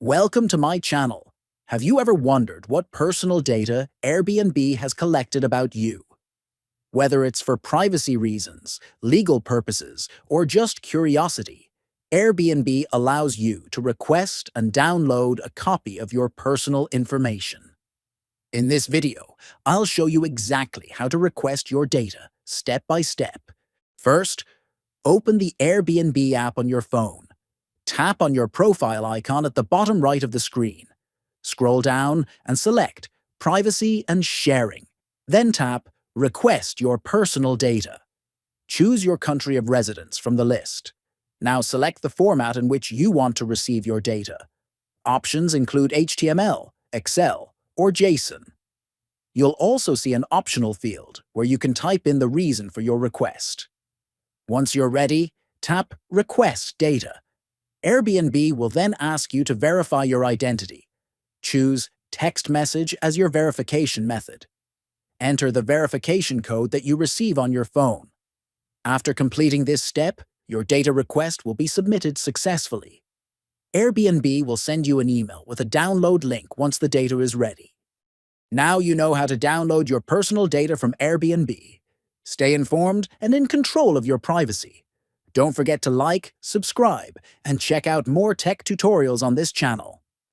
Welcome to my channel. Have you ever wondered what personal data Airbnb has collected about you? Whether it's for privacy reasons, legal purposes, or just curiosity, Airbnb allows you to request and download a copy of your personal information. In this video, I'll show you exactly how to request your data, step by step. First, open the Airbnb app on your phone. Tap on your profile icon at the bottom right of the screen. Scroll down and select Privacy and Sharing. Then tap Request Your Personal Data. Choose your country of residence from the list. Now select the format in which you want to receive your data. Options include HTML, Excel, or JSON. You'll also see an optional field where you can type in the reason for your request. Once you're ready, tap Request Data. Airbnb will then ask you to verify your identity. Choose text message as your verification method. Enter the verification code that you receive on your phone. After completing this step, your data request will be submitted successfully. Airbnb will send you an email with a download link once the data is ready. Now you know how to download your personal data from Airbnb. Stay informed and in control of your privacy. Don't forget to like, subscribe, and check out more tech tutorials on this channel.